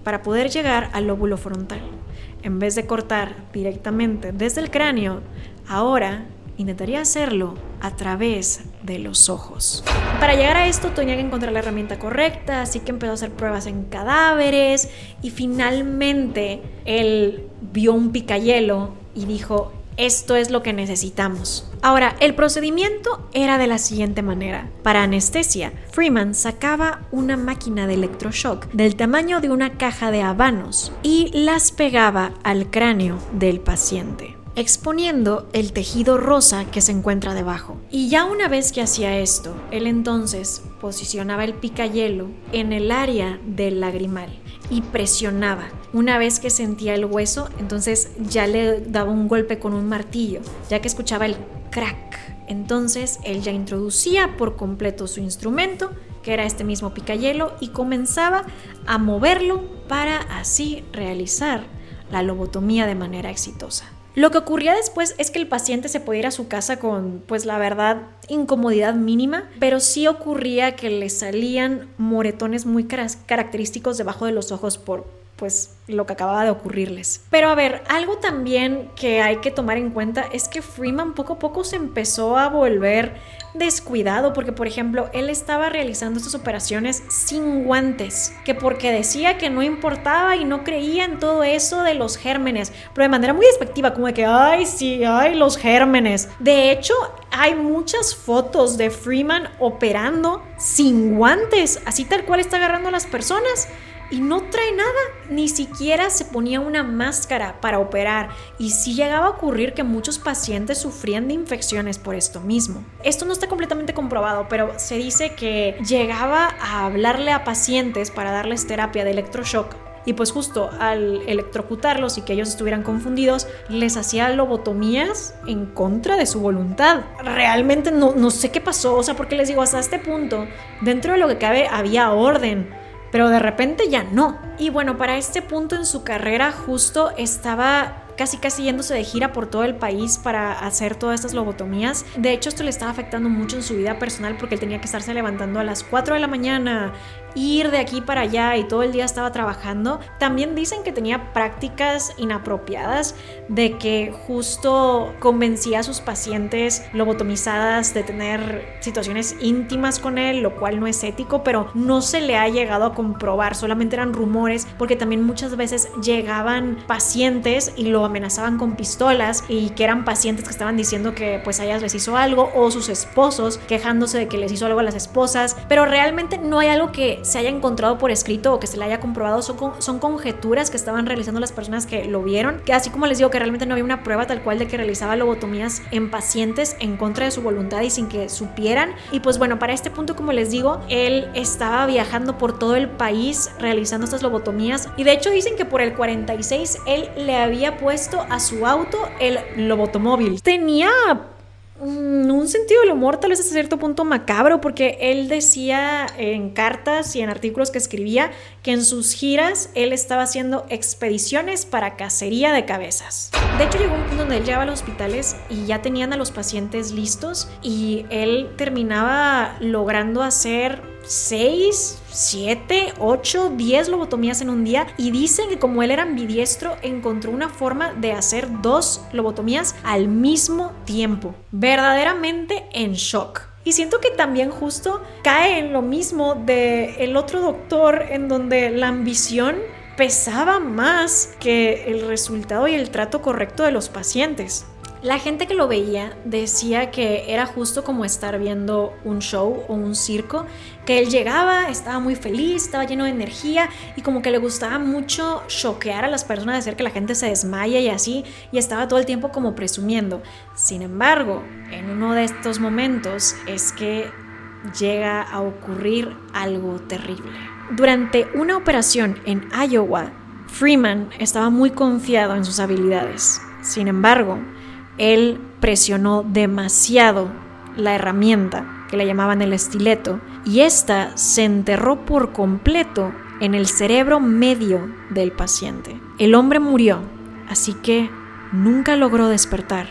para poder llegar al lóbulo frontal. En vez de cortar directamente desde el cráneo, ahora intentaría hacerlo a través de los ojos. Para llegar a esto tenía que encontrar la herramienta correcta, así que empezó a hacer pruebas en cadáveres y finalmente él vio un picahielo y dijo: esto es lo que necesitamos. Ahora, el procedimiento era de la siguiente manera. Para anestesia, Freeman sacaba una máquina de electroshock del tamaño de una caja de habanos y las pegaba al cráneo del paciente, exponiendo el tejido rosa que se encuentra debajo. Y ya una vez que hacía esto, él entonces posicionaba el picahielo en el área del lagrimal y presionaba. Una vez que sentía el hueso, entonces ya le daba un golpe con un martillo, ya que escuchaba el crack. Entonces él ya introducía por completo su instrumento, que era este mismo picahielo, y comenzaba a moverlo para así realizar la lobotomía de manera exitosa. Lo que ocurría después es que el paciente se podía ir a su casa con, pues la verdad, incomodidad mínima, pero sí ocurría que le salían moretones muy característicos debajo de los ojos por, pues, lo que acababa de ocurrirles. Pero a ver, algo también que hay que tomar en cuenta es que Freeman poco a poco se empezó a volver descuidado, porque por ejemplo él estaba realizando estas operaciones sin guantes, que porque decía que no importaba y no creía en todo eso de los gérmenes, pero de manera muy despectiva, como de que ay sí, ay los gérmenes. De hecho, hay muchas fotos de Freeman operando sin guantes, así tal cual está agarrando a las personas. Y no trae nada, ni siquiera se ponía una máscara para operar. Y sí llegaba a ocurrir que muchos pacientes sufrían de infecciones por esto mismo. Esto no está completamente comprobado, pero se dice que llegaba a hablarle a pacientes para darles terapia de electroshock. Y pues justo al electrocutarlos y que ellos estuvieran confundidos, les hacía lobotomías en contra de su voluntad. Realmente no sé qué pasó, o sea, porque les digo, hasta este punto, dentro de lo que cabe había orden, pero de repente ya no. Y bueno, para este punto en su carrera justo estaba casi yéndose de gira por todo el país para hacer todas estas lobotomías. De hecho, esto le estaba afectando mucho en su vida personal porque él tenía que estarse levantando a las 4 de la mañana, ir de aquí para allá y todo el día estaba trabajando. También dicen que tenía prácticas inapropiadas, de que justo convencía a sus pacientes lobotomizadas de tener situaciones íntimas con él, lo cual no es ético, pero no se le ha llegado a comprobar, solamente eran rumores, porque también muchas veces llegaban pacientes y lo amenazaban con pistolas y que eran pacientes que estaban diciendo que pues a ellas les hizo algo, o sus esposos quejándose de que les hizo algo a las esposas, pero realmente no hay algo que se haya encontrado por escrito o que se le haya comprobado. Son conjeturas que estaban realizando las personas que lo vieron, que así como les digo que realmente no había una prueba tal cual de que realizaba lobotomías en pacientes en contra de su voluntad y sin que supieran. Y pues bueno, para este punto, como les digo, él estaba viajando por todo el país realizando estas lobotomías, y de hecho dicen que por el 46 él le había puesto a su auto el lobotomóvil. Tenía un sentido del humor tal vez hasta cierto punto macabro, porque él decía en cartas y en artículos que escribía que en sus giras él estaba haciendo expediciones para cacería de cabezas. De hecho, llegó un punto donde él llegaba a los hospitales y ya tenían a los pacientes listos y él terminaba logrando hacer 6, 7, 8, 10 lobotomías en un día, y dicen que como él era ambidiestro encontró una forma de hacer 2 lobotomías al mismo tiempo. Verdaderamente en shock. Y siento que también justo cae en lo mismo de el otro doctor, en donde la ambición pesaba más que el resultado y el trato correcto de los pacientes. La gente que lo veía decía que era justo como estar viendo un show o un circo, que él llegaba, estaba muy feliz, estaba lleno de energía y como que le gustaba mucho choquear a las personas, hacer que la gente se desmaye y así, y estaba todo el tiempo como presumiendo. Sin embargo, en uno de estos momentos es que llega a ocurrir algo terrible. Durante una operación en Iowa, Freeman estaba muy confiado en sus habilidades. Sin embargo, él presionó demasiado la herramienta, que le llamaban el estileto, y esta se enterró por completo en el cerebro medio del paciente. El hombre murió, así que nunca logró despertar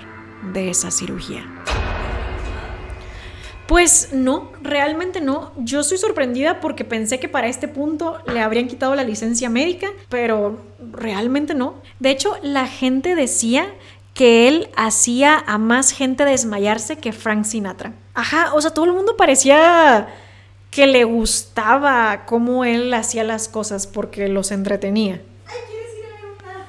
de esa cirugía. Pues no, realmente no. Yo estoy sorprendida porque pensé que para este punto le habrían quitado la licencia médica, pero realmente no. De hecho, la gente decía que él hacía a más gente desmayarse que Frank Sinatra. Ajá, o sea, todo el mundo parecía que le gustaba cómo él hacía las cosas porque los entretenía. Ay, ¿quieres ir a ver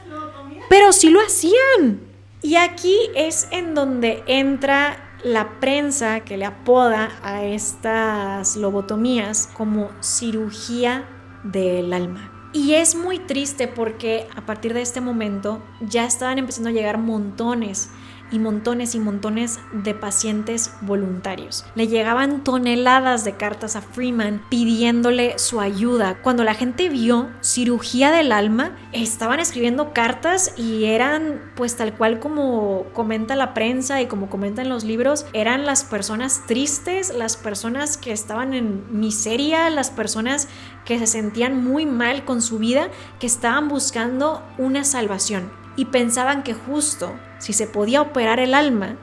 una lobotomía? Pero sí lo hacían. Y aquí es en donde entra la prensa, que le apoda a estas lobotomías como cirugía del alma. Y es muy triste porque a partir de este momento ya estaban empezando a llegar montones y montones y montones de pacientes voluntarios. Le llegaban toneladas de cartas a Freeman pidiéndole su ayuda. Cuando la gente vio cirugía del alma, estaban escribiendo cartas y eran pues tal cual como comenta la prensa y como comentan los libros, eran las personas tristes, las personas que estaban en miseria, las personas que se sentían muy mal con su vida, que estaban buscando una salvación y pensaban que justo si se podía operar el alma,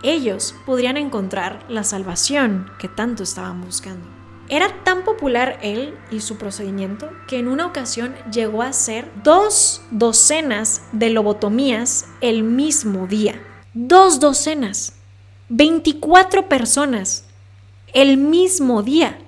ellos podrían encontrar la salvación que tanto estaban buscando. Era tan popular él y su procedimiento que en una ocasión llegó a hacer 2 docenas de lobotomías el mismo día. 2 docenas, 24 personas el mismo día.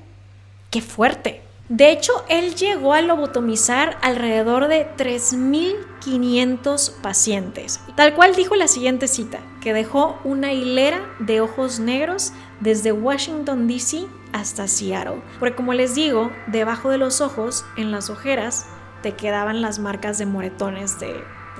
¡Qué fuerte! De hecho, él llegó a lobotomizar alrededor de 3,500 pacientes. Tal cual dijo la siguiente cita, que dejó una hilera de ojos negros desde Washington, D.C. hasta Seattle. Porque como les digo, debajo de los ojos, en las ojeras, te quedaban las marcas de moretones de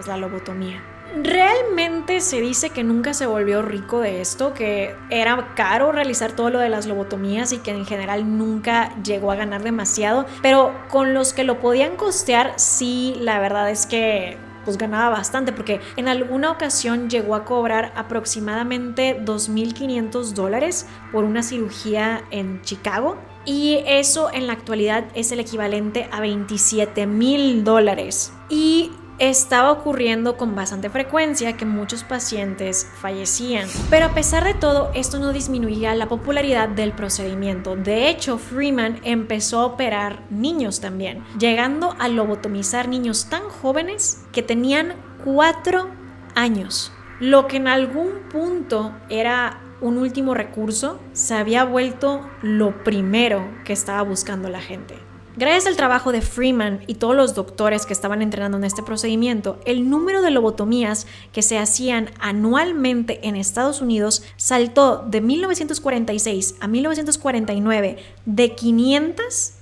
la lobotomía. Realmente se dice que nunca se volvió rico de esto, que era caro realizar todo lo de las lobotomías y que en general nunca llegó a ganar demasiado, pero con los que lo podían costear, sí, la verdad es que pues ganaba bastante, porque en alguna ocasión llegó a cobrar aproximadamente $2,500 por una cirugía en Chicago. Y eso en la actualidad es el equivalente a $27,000. Y estaba ocurriendo con bastante frecuencia que muchos pacientes fallecían. Pero a pesar de todo, esto no disminuía la popularidad del procedimiento. De hecho, Freeman empezó a operar niños también, llegando a lobotomizar niños tan jóvenes que tenían 4 años. Lo que en algún punto era un último recurso, se había vuelto lo primero que estaba buscando la gente. Gracias al trabajo de Freeman y todos los doctores que estaban entrenando en este procedimiento, el número de lobotomías que se hacían anualmente en Estados Unidos saltó de 1946 a 1949 de 500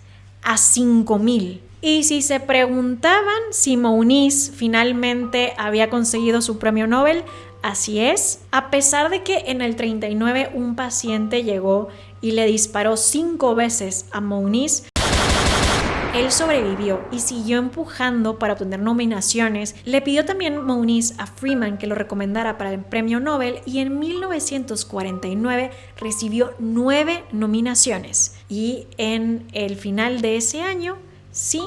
a 5,000. Y si se preguntaban si Moniz finalmente había conseguido su premio Nobel, así es, a pesar de que en el 39 un paciente llegó y le disparó 5 veces a Moniz. él sobrevivió y siguió empujando para obtener nominaciones. Le pidió también Moniz a Freeman que lo recomendara para el premio Nobel y en 1949 recibió 9 nominaciones. Y en el final de ese año, sí,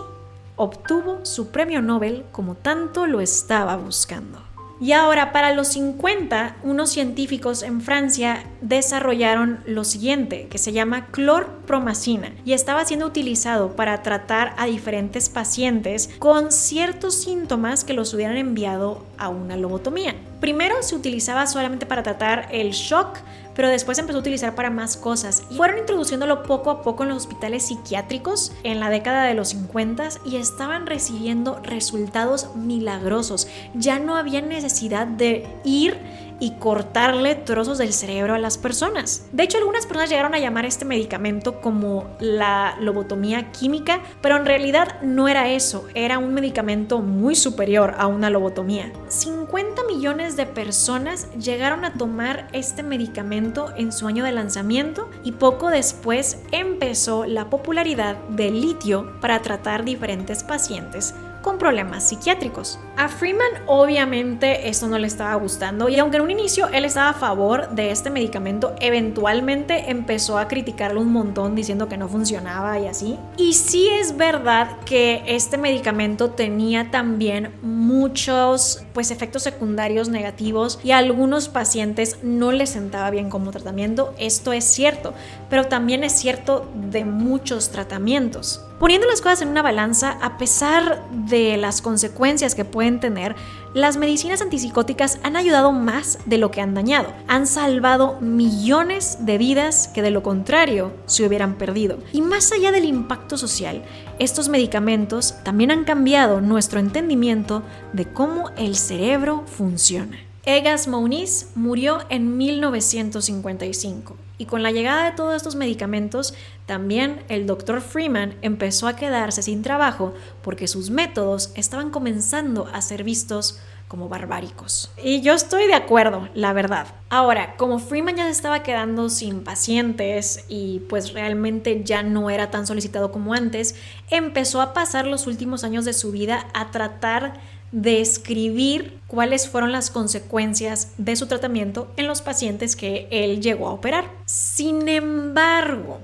obtuvo su premio Nobel como tanto lo estaba buscando. Y ahora, para los 50, unos científicos en Francia desarrollaron lo siguiente, que se llama clorpromazina, y estaba siendo utilizado para tratar a diferentes pacientes con ciertos síntomas que los hubieran enviado a una lobotomía. Primero se utilizaba solamente para tratar el shock, pero después se empezó a utilizar para más cosas. Y fueron introduciéndolo poco a poco en los hospitales psiquiátricos en la década de los 50 y estaban recibiendo resultados milagrosos. Ya no había necesidad de ir y cortarle trozos del cerebro a las personas. De hecho, algunas personas llegaron a llamar este medicamento como la lobotomía química, pero en realidad no era eso, era un medicamento muy superior a una lobotomía. 50 millones de personas llegaron a tomar este medicamento en su año de lanzamiento y poco después empezó la popularidad del litio para tratar diferentes pacientes con problemas psiquiátricos. A Freeman obviamente esto no le estaba gustando y aunque en un inicio él estaba a favor de este medicamento, eventualmente empezó a criticarlo un montón diciendo que no funcionaba y así. Y sí es verdad que este medicamento tenía también muchos efectos secundarios negativos y a algunos pacientes no les sentaba bien como tratamiento, esto es cierto, pero también es cierto de muchos tratamientos. Poniendo las cosas en una balanza, a pesar de las consecuencias que pueden tener, las medicinas antipsicóticas han ayudado más de lo que han dañado. Han salvado millones de vidas que de lo contrario se hubieran perdido. Y más allá del impacto social, estos medicamentos también han cambiado nuestro entendimiento de cómo el cerebro funciona. Egas Moniz murió en 1955 y con la llegada de todos estos medicamentos también el Dr. Freeman empezó a quedarse sin trabajo porque sus métodos estaban comenzando a ser vistos como barbáricos. Y yo estoy de acuerdo, la verdad. Ahora, como Freeman ya se estaba quedando sin pacientes y pues realmente ya no era tan solicitado como antes, empezó a pasar los últimos años de su vida a tratar de escribir cuáles fueron las consecuencias de su tratamiento en los pacientes que él llegó a operar. Sin embargo,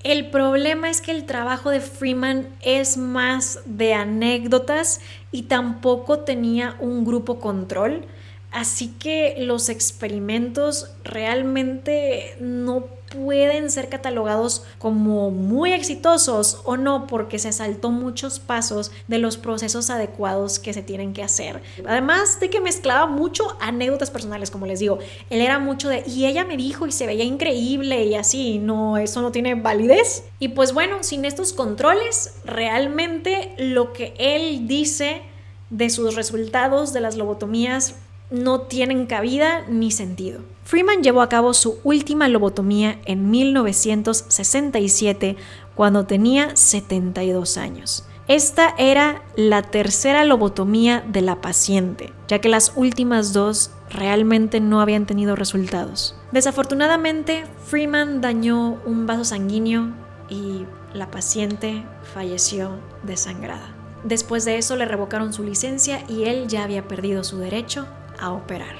el problema es que el trabajo de Freeman es más de anécdotas y tampoco tenía un grupo control, así que los experimentos realmente no pueden ser catalogados como muy exitosos o no, porque se saltó muchos pasos de los procesos adecuados que se tienen que hacer. Además de que mezclaba mucho anécdotas personales, como les digo, él era mucho de y ella me dijo y se veía increíble y así, no, eso no tiene validez. Y pues bueno, sin estos controles, realmente lo que él dice de sus resultados de las lobotomías no tienen cabida ni sentido. Freeman llevó a cabo su última lobotomía en 1967 cuando tenía 72 años. Esta era la tercera lobotomía de la paciente, ya que las últimas dos realmente no habían tenido resultados. Desafortunadamente, Freeman dañó un vaso sanguíneo y la paciente falleció desangrada. Después de eso le revocaron su licencia y él ya había perdido su derecho a operar.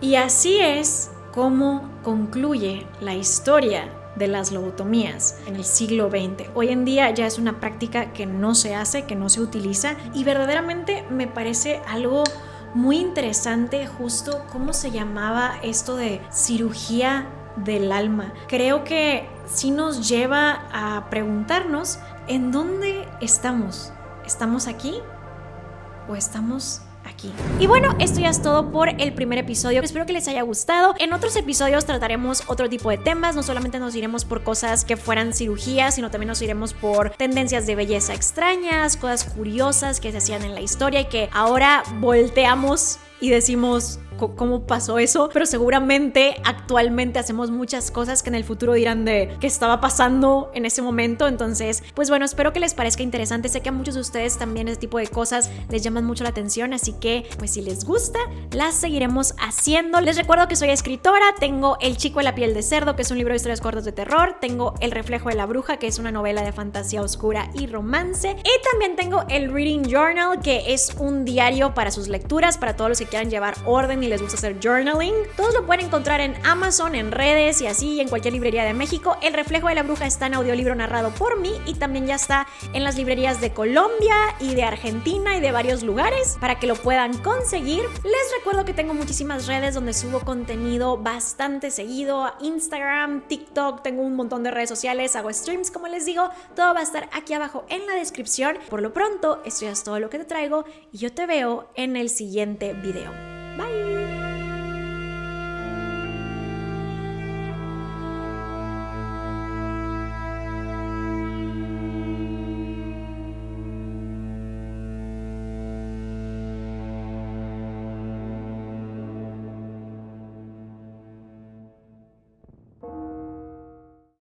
Y así es como concluye la historia de las lobotomías en el siglo XX. Hoy en día ya es una práctica que no se hace, que no se utiliza y verdaderamente me parece algo muy interesante justo cómo se llamaba esto de cirugía del alma. Creo que sí nos lleva a preguntarnos ¿en dónde estamos? ¿Estamos aquí o estamos aquí? Y bueno, esto ya es todo por el primer episodio. Espero que les haya gustado. En otros episodios trataremos otro tipo de temas. No solamente nos iremos por cosas que fueran cirugías, sino también nos iremos por tendencias de belleza extrañas, cosas curiosas que se hacían en la historia y que ahora volteamos y decimos cómo pasó eso, pero seguramente actualmente hacemos muchas cosas que en el futuro dirán de qué estaba pasando en ese momento. Entonces, pues bueno, espero que les parezca interesante. Sé que a muchos de ustedes también ese tipo de cosas les llaman mucho la atención, así que pues si les gusta, las seguiremos haciendo. Les recuerdo que soy escritora, tengo El chico de la piel de cerdo, que es un libro de historias cortas de terror, tengo El reflejo de la bruja, que es una novela de fantasía oscura y romance, y también tengo el Reading Journal, que es un diario para sus lecturas, para todos los que quieran llevar orden y les gusta hacer journaling. Todos lo pueden encontrar en Amazon, en redes y así, en cualquier librería de México. El reflejo de la bruja está en audiolibro narrado por mí y también ya está en las librerías de Colombia y de Argentina y de varios lugares para que lo puedan conseguir. Les recuerdo que tengo muchísimas redes donde subo contenido bastante seguido: Instagram, TikTok, tengo un montón de redes sociales, hago streams, como les digo. Todo va a estar aquí abajo en la descripción. Por lo pronto, esto ya es todo lo que te traigo y yo te veo en el siguiente video.